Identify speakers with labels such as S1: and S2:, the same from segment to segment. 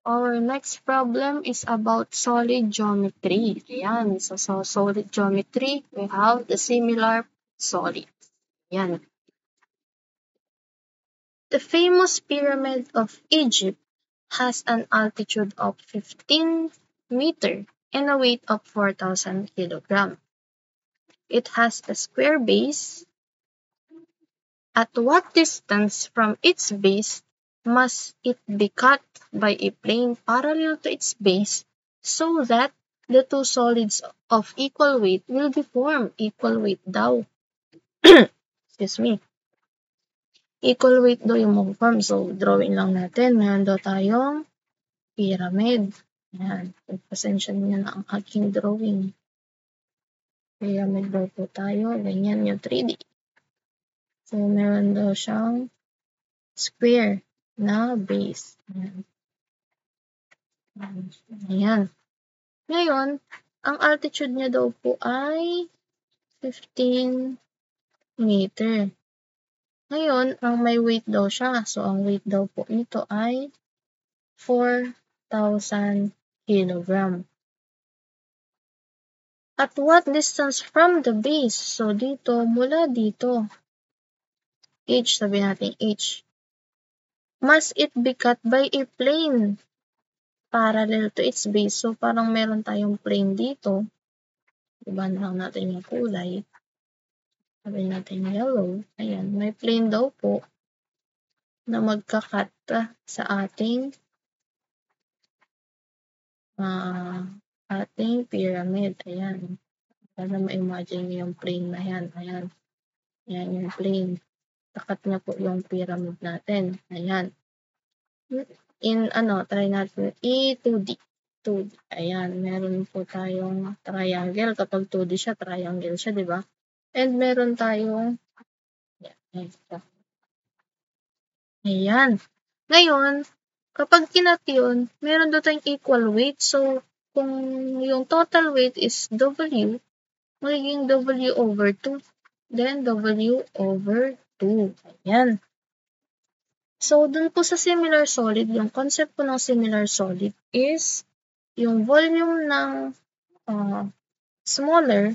S1: Our next problem is about solid geometry. Ayan, so solid geometry, we have the similar solids. Ayan. The famous Pyramid of Egypt has an altitude of 15 meters and a weight of 4,000 kilograms. It has a square base. At what distance from its base must it be cut by a plane parallel to its base so that the two solids of equal weight will be formed? Equal weight daw. Excuse me. Equal weight daw yung mag-form. So, drawing lang natin. Meron daw tayong pyramid. Ayan. Pasensya niyo na ang aking drawing. Pyramid daw po tayo. Ganyan yung 3D. So, meron daw siyang square na base. Ayan. Ayan. Ngayon, ang altitude niya daw po ay 15 meter. Ngayon, ang may weight daw siya. So, ang weight daw po nito ay 4,000 kilogram. At what distance from the base? So, dito, mula dito. H, sabi natin H. Must it be cut by a plane parallel to its base? So, parang meron tayong plane dito. Iba na lang natin yung kulay. Sabi natin yellow. Ayan, may plane daw po na magkakat sa ating pyramid. Ayan. Para ma-imagine yung plane na yan. Ayan. Ayan yung plane. Kakat niya po yung pyramid natin. Ayan. Try natin i-2D. 2D. Ayan, meron po tayong triangle. Kapag 2D siya, triangle siya, di ba? And meron tayong ayan. Ngayon, kapag kinat yun, meron daw tayong equal weight. So, kung yung total weight is W, magiging W over 2. Then, W over 2. Ayan. So, dun po sa similar solid, yung concept po ng similar solid is yung volume ng smaller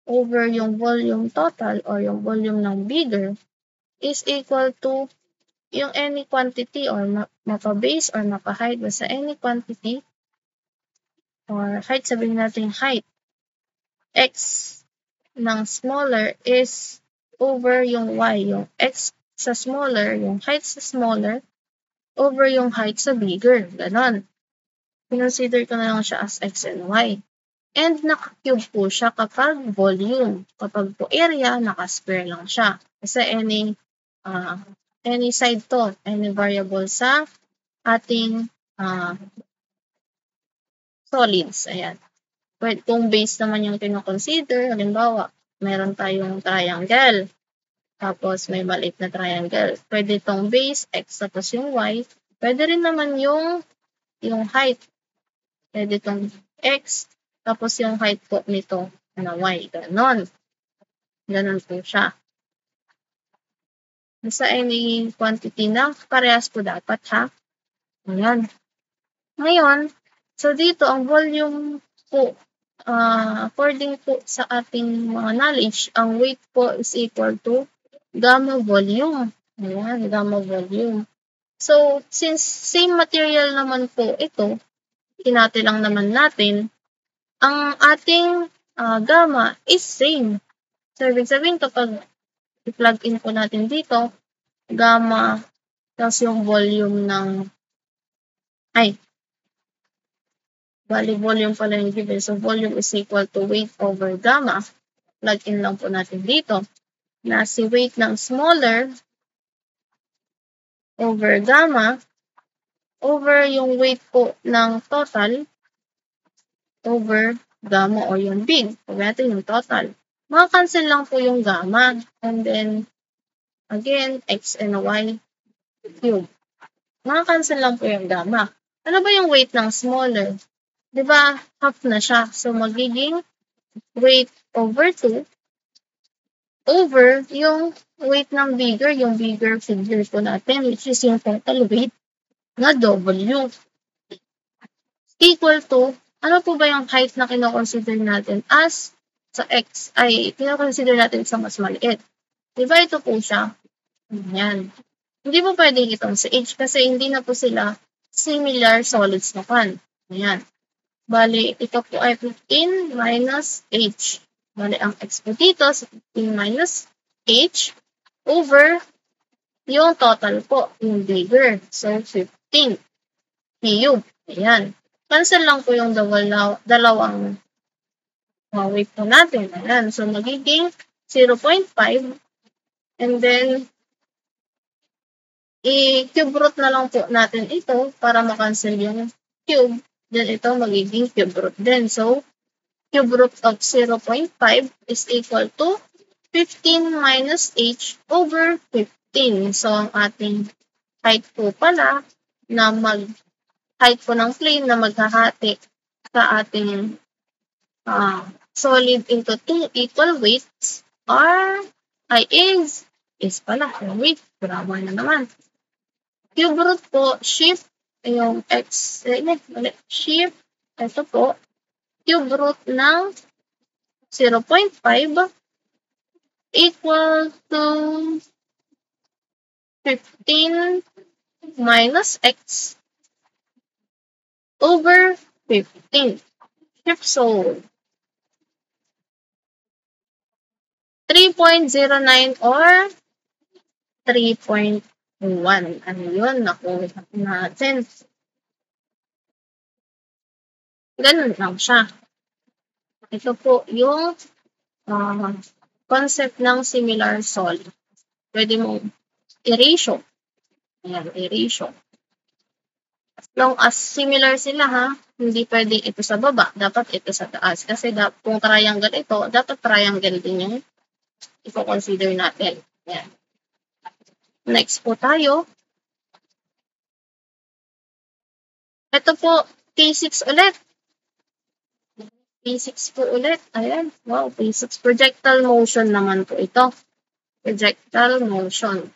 S1: over yung volume total or yung volume ng bigger is equal to yung any quantity or mapa-base or mapa-height basta any quantity or height, sabihin natin height x ng smaller is over yung y, yung x sa smaller, yung height sa smaller over yung height sa bigger. Ganon. Consider ko na lang siya as x and y. And naka-cube po siya kapag volume. Kapag po area, naka-square lang siya. Kasi any side to, any variable sa ating solids. Ayan. Pwede, kung base naman yung kino-consider, halimbawa, meron tayong triangle. Tapos may maliit na triangle. Pwede itong base, x tapos yung y. Pwede rin naman yung height. Pwede itong x tapos yung height po nito na y. Ganon. Ganon po siya. Sa any quantity na parehas po dapat, ha? Ayan. Ngayon, so dito, ang volume po, according po sa ating mga knowledge, ang weight po is equal to gamma volume. Ayan, gamma volume. So, since same material naman po ito, kinati lang naman natin, ang ating gamma is same. So, ibig sabihin kapag i-plug in po natin dito, gamma plus yung volume ng volume pala yung given. So, volume is equal to weight over gamma. Plug in lang po natin dito na si weight ng smaller over gamma over yung weight po ng total over gamma o yung big. Sabi natin yung total. Maka-cancel lang po yung gamma. And then, again, x and y cube. Maka-cancel lang po yung gamma. Ano ba yung weight ng smaller? Diba, half na siya. So, magiging weight over 2 over yung weight ng bigger, yung bigger figure po natin, which is yung total weight na W. equal to, ano po ba yung height na kinoconsider natin as sa x ay kinoconsider natin sa mas maliit? Diba ito po siya? Ayan. Hindi po pwedeng itong sa h kasi hindi na po sila similar solids na kan. Ayan. Bali, ito po ay 15 minus h. Bali, ang x po dito sa 15 minus h over yung total po, yung bigger. So, 15 cube. Ayan. Cancel lang po yung dalawang weight po natin. Ayan. So, magiging 0.5 and then i-cube root na lang po natin ito para makancel yung cube. Then ito magiging cube root din. So, cube root of 0.5 is equal to 15 minus h over 15. So, ang ating height po pala na height po ng plane na maghahati sa ating solid into two equal weights is pala, wait, grammar na naman. Cube root po, shift, yung x, shift, ito po, cube root ng 0.5 equal to 15 minus x over 15. Shift so 3.09 or 3.1. Ano yun? Nakuha natin. Ganun lang siya. Ito po yung concept ng similar solid. Pwede mong i-ratio. Ayan, i-ratio. As long as similar sila ha, hindi pwedeng ito sa baba, dapat ito sa taas. Kasi kung triangle ito, dapat triangle din yung i-consider natin. Ayan. Next po tayo. Ito po, P6 ulit. P6 po ulit. Ayan. Wow, P6. Projectile motion naman po ito. Projectile motion.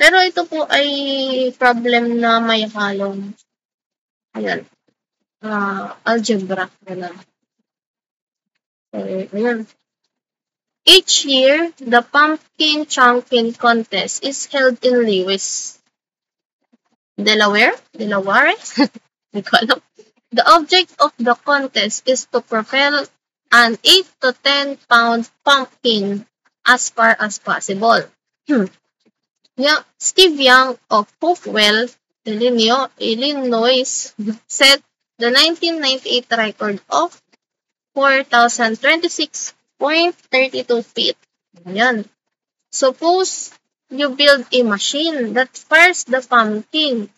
S1: Pero ito po ay problem na may halong ayan. Algebra. Ayan. So, ayan. Each year, the pumpkin chunking contest is held in Lewis, Delaware? Hindi ko alam. The object of the contest is to propel an 8 to 10 pound pumpkin as far as possible. Steve Young of Hopewell, Illinois, set the 1998 record of 4,026.32 feet. Ayan. Suppose you build a machine that fires the pumpkin.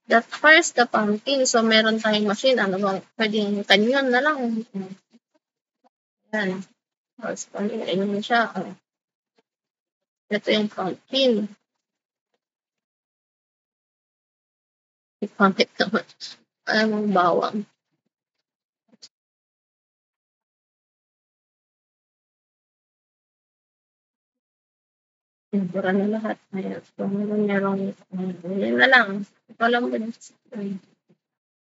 S1: That fires the pumpkin. So, meron tayong machine. Ano bang pwedeng kanyon na lang. Ayan. Tapos, kanyon siya. Ito yung pumpkin. Ipangit naman. Alam mong bawang. Bura na lahat. Ayan. So, merong yun na lang. Ito lang ba?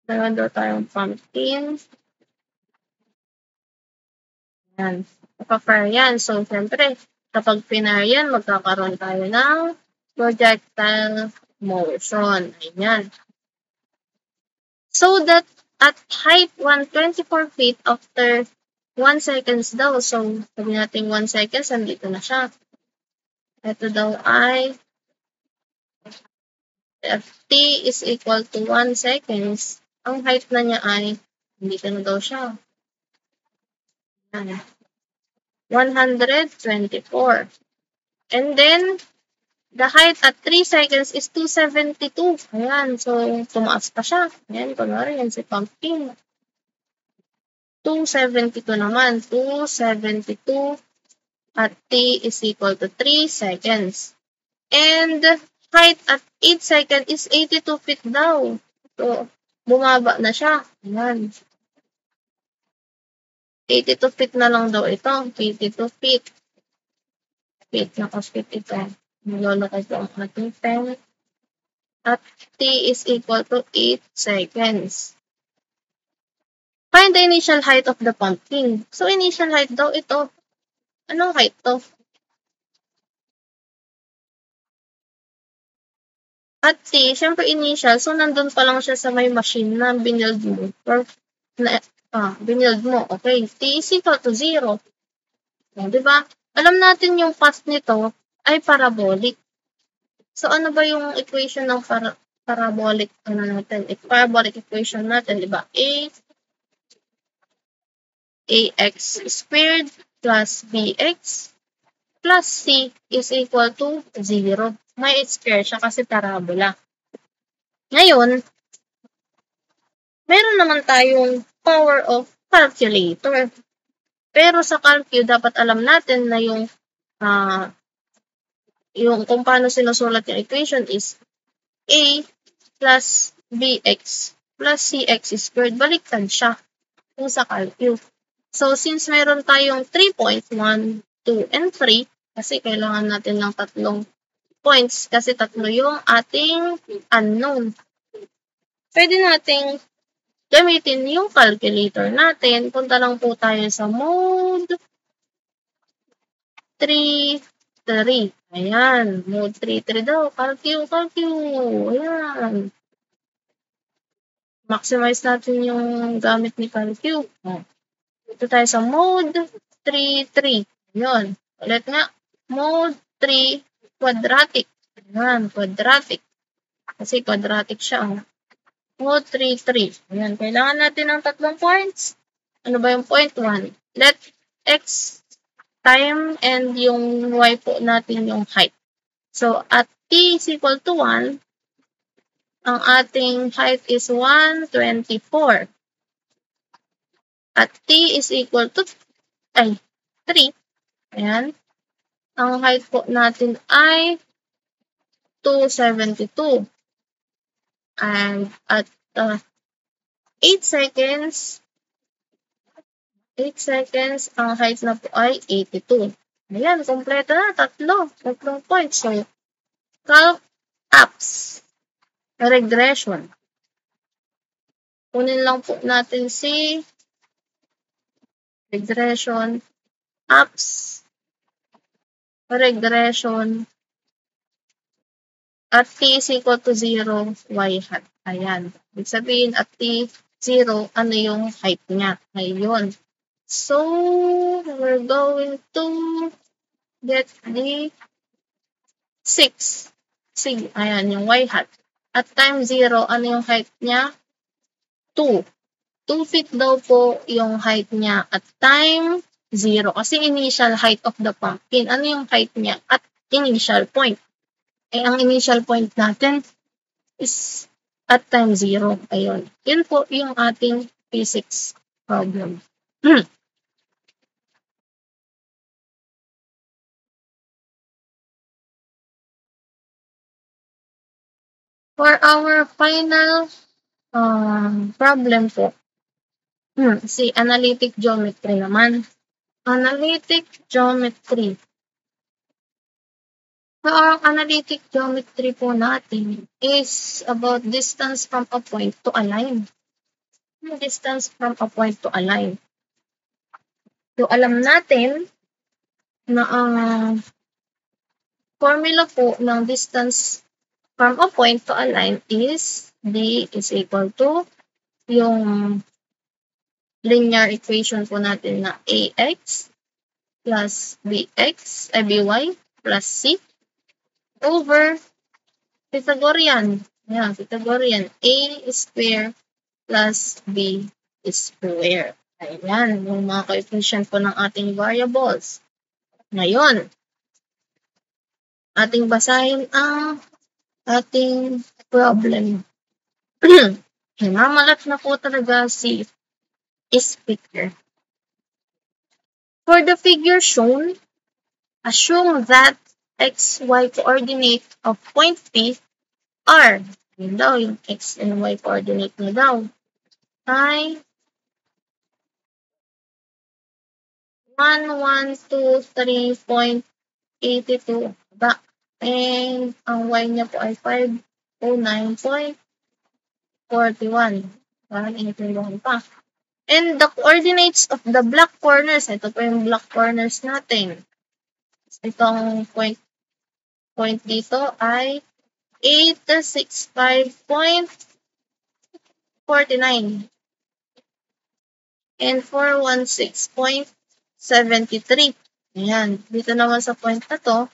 S1: Meron daw tayong pumpkin. Ayan. Kapag yan. So, siyempre, kapag pinar yan, magkakaroon tayo ng projectile motion. Ayan. So that at height 124 feet after 1 seconds daw. So, sabi natin 1 seconds, andito na siya. Ito daw ay Ft is equal to 1 seconds. Ang height na niya ay, andito na daw siya. 124. And then, the height at 3 seconds is 272. Ayan, so tumaas pa siya. Ayan, kunwari yan si pumpkin. 272 naman. 272 at t is equal to 3 seconds. And height at 8 seconds is 82 feet daw. So, bumaba na siya. Ayan. 82 feet na lang daw ito. 82 feet. Naka-feet ito. Niloloko ko ang ating pen. at t is equal to 8 seconds. Find the initial height of the pumpkin. So, initial height daw ito. Anong height to? At t, syempre initial. So, nandun pa lang siya sa may machine na binild mo. Or, binild mo. Okay. T is equal to 0. Diba? Alam natin yung path nito ay parabolic. So, ano ba yung equation ng parabolic natin? Parabolic equation natin, diba? Ax squared plus bx plus c is equal to 0. May square siya kasi parabola. Ngayon, meron naman tayong power of calculator. Pero sa calcu, dapat alam natin na yung kung paano sinusulat yung equation is a plus bx plus cx squared. Baliktad siya kung sa calcu. So, since meron tayong 3 points, 1, 2, and 3, kasi kailangan natin ng tatlong points kasi tatlo yung ating unknown. Pwede nating gamitin yung calculator natin. Punta lang po tayo sa mode 3, 3. Ayan, mode 3, 3 daw. Calcu. Ayan. Maximize natin yung gamit ni calcu. Ito tayo sa mode 3, 3. Ayan. Ulit nga. Mode 3, quadratic. Ayan, quadratic. Kasi quadratic siya. Mode 3, 3. Ayan, kailangan natin ng tatlong points. Ano ba yung point 1? Let x time and yung y po natin yung height. So, at t is equal to 1, ang ating height is 124. At t is equal to 3. Ayan. Ang height po natin ay 272. And at 8 seconds, ang height na po ay 82. Ayan, kompleto na. Tatlong points. So, calc apps. Regression. Kunin lang po natin si regression apps. Regression at t is equal to 0, y hat. Ayan. Ibig sabihin, at t 0, ano yung height niya? Ngayon. So, we're going to get the 6. Sige, ayan, yung y hat. At time 0, ano yung height niya? 2. 2 feet daw po yung height niya at time 0. Kasi initial height of the pumpkin. Ano yung height niya at initial point? Ang initial point natin is at time 0. Ayun. Yun po yung ating physics problem. For our final problem po, si analytic geometry naman. Analytic geometry. So, ang analytic geometry po natin is about distance from a point to a line. Distance from a point to a line. So, alam natin na ang formula po ng distance from a point to a line is d is equal to yung linear equation po natin na ax plus by plus c over Pythagorean. Yan, Pythagorean. A square plus b square. Ayan, yung mga coefficient po ng ating variables. Ngayon, ating basahin ang ating problem. Namalat na po talaga si speaker. For the figure shown, assume that xy coordinate of point P are, yun daw, yung x and y coordinate na daw, ay 1123.82 ba? And ang y niya po ay 5.5. 09.41. Parang intindihan pa. And the coordinates of the black corners, ito po yung black corners natin. Itong point dito ay 865.49 and 416.73. Ayan. Dito naman sa point na to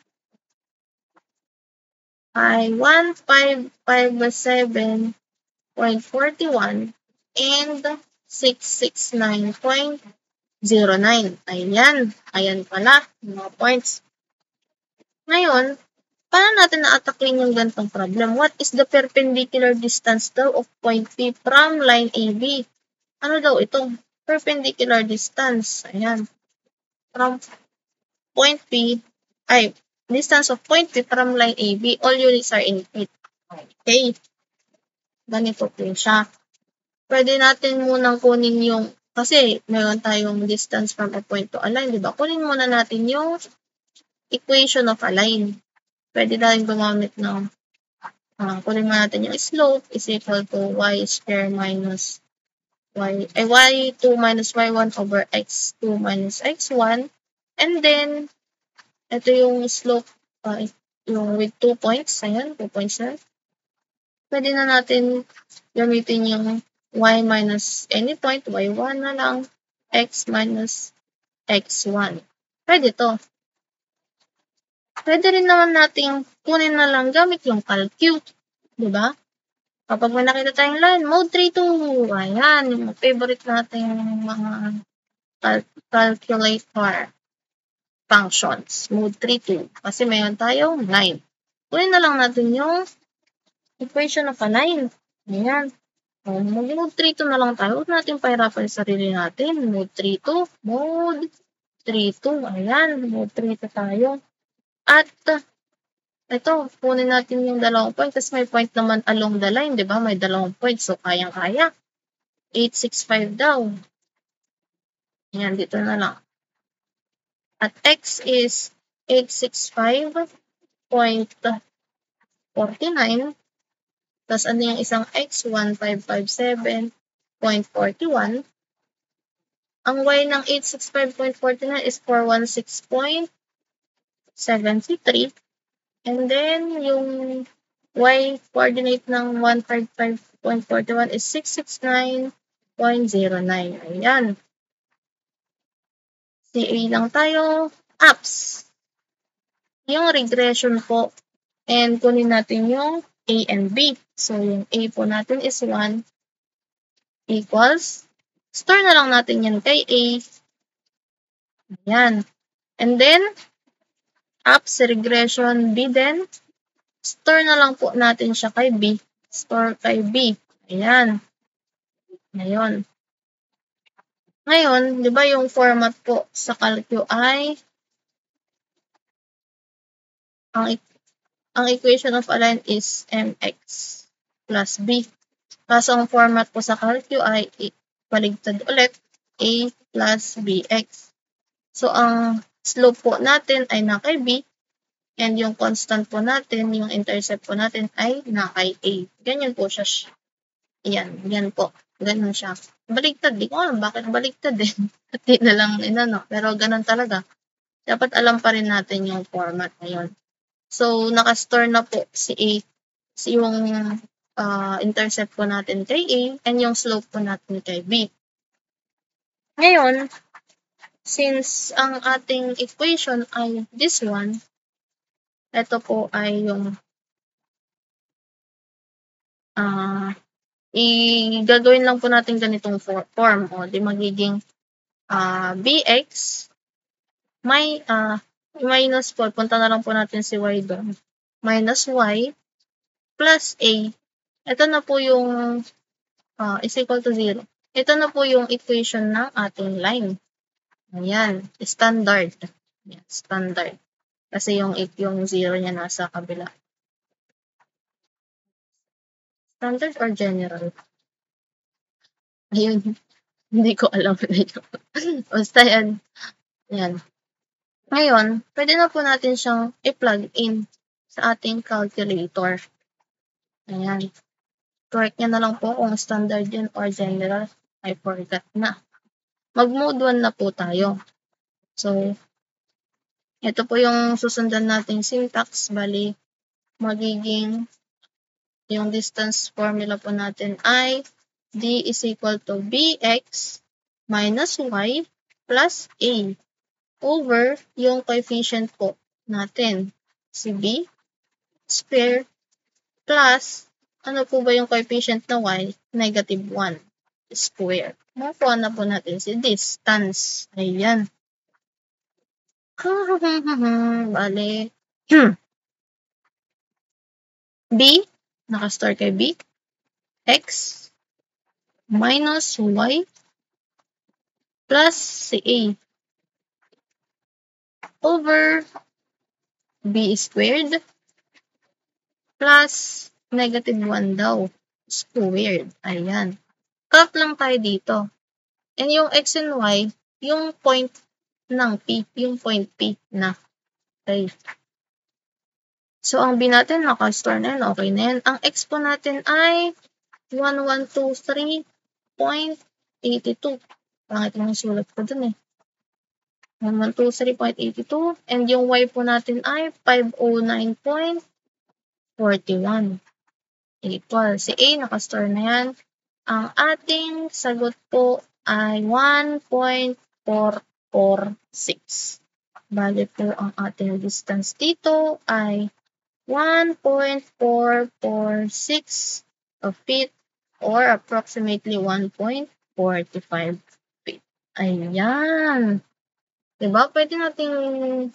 S1: ay 1557.41 and 669.09. Ayan. Ayan pala, mga points. Ngayon, paano natin na-ataklin yung ganitong problem? What is the perpendicular distance daw of point P from line AB? Ano daw ito? Perpendicular distance. Ayan. From point P, distance of point P from line AB. All units are in feet. Okay. Ganito po siya. Pwede natin munang kunin yung, kasi meron tayong distance from a point to a line, di ba? Kunin muna natin yung equation of a line. Pwede natin gumamit ng, kunin muna natin yung slope is equal to y square minus y2 minus y1 over x2 minus x1. And then, ito yung slope, yung with 2 points. Ayan, 2 points na. Pwede na natin gamitin yung y minus any point, y1 na lang, x minus x1. Pwede to. Pwede rin naman natin kunin na lang gamit yung calcu. Diba? Kapag may nakita tayong line, mode 3-2. Ayan, yung favorite natin mga calculator functions. Mode 3-2. Kasi mayroon tayong line. Kunin na lang natin yung equation of a line. Ayan. Mag-mode 3-2 na lang tayo. Huwag natin pahirapan yung sarili natin. Mode 3-2. Mode 3-2. Ayan. Mode 3-2 tayo. At, ito, kunin natin yung dalawang point. Kasi may point naman along the line. Diba? May dalawang point. So, kayang-kaya. 865 daw. Ayan, dito na lang. At x is 865.49. Tapos ano yung isang x? 1557.41. Ang y ng 865.49 is 416.73. And then, yung y coordinate ng 155.41 is 669.09. Ayan. CA lang tayo. Apps. Yung regression po. And kunin natin yung A and B. So, yung A po natin is 1 equals. Store na lang natin yan kay A. Ayan. And then, apps regression B din. Store na lang po natin siya kay B. Store kay B. Ayan. Ngayon. Ngayon, di ba yung format po sa calcu ay ang equation of a line is mx plus b. Kaso ang format po sa calcu ay baligtad ulit, a plus bx. So, ang slope po natin ay na kay b, and yung constant po natin, yung intercept po natin ay na kay a. Ganyan po siya. Yan, yan po. Ganun siya. Baligtad, di ko alam bakit baligtad eh. At di na lang inano. Pero ganun talaga. Dapat alam pa rin natin yung format ngayon. So, nakastore na po si A, yung intercept po natin kay A, and yung slope po natin kay B. Ngayon, since ang ating equation ay this one, ito po ay yung gagawin lang po natin ganitong form. O, di magiging bx may minus 4, punta na lang po natin si y doon. Minus y plus a. Ito na po yung is equal to 0. Ito na po yung equation ng ating line. Ayan, standard. Ayan, standard. Kasi yung 0 niya nasa kabila. Standard or general? Ayun, hindi ko alam na yun. Basta yan. Yan. Ngayon, pwede na po natin siyang i-plug in sa ating calculator. Ayan. Correct nyo na lang po kung standard yun or general. I forgot na. Mag-mode 1 na po tayo. So, ito po yung susundan nating syntax. Bali, magiging yung distance formula po natin ay d is equal to bx minus y plus a over yung coefficient po natin, si b square plus, ano po ba yung coefficient na y? Negative 1 square. Makuha na po natin si distance. Ayan. Bale, b, nakastore kay b, x minus y plus si a over b squared plus negative 1 daw squared. Ayan. Calc lang tayo dito. And yung x and y, yung point ng p, yung point p na. Okay. So, ang b natin, nakastore na yun. Okay na yan. Ang x po natin ay 1123.82. Pangit yung sulat ko dun eh. 1123.82. And yung y po natin ay 509.41. Equal. Si A, nakastore na yan. Ang ating sagot po ay 1.446. Bale po ang ating distance dito ay 1.446 feet or approximately 1.45 feet. Ayan. Diba? Pwede nating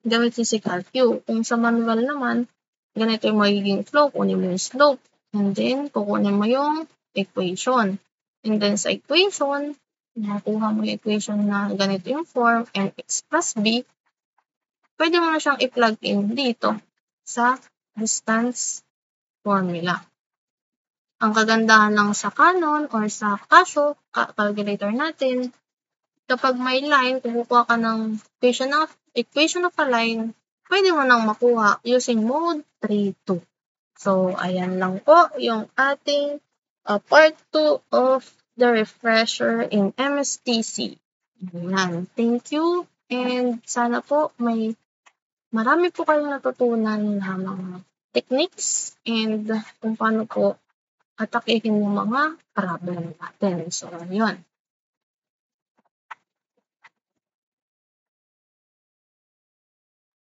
S1: gamitin si Calcu. Kung sa manual naman, ganito yung magiging flow. Kunin mo yung slope. And then, kukunin mo yung equation. And then, sa equation, nakuha mo yung equation na ganito yung form, mx plus b, pwede mo na siyang i-plug in dito sa distance formula. Ang kagandahan lang sa Canon or sa Casio calculator natin, kapag may line, kukuha ka ng equation of a line, pwede mo nang makuha using mode 3-2. So, ayan lang po yung ating part 2 of the refresher in MSTC. Ayan. Thank you. And sana po marami po kayong natutunan na mga techniques and kung paano po atakihin yung mga problem natin. So, yun.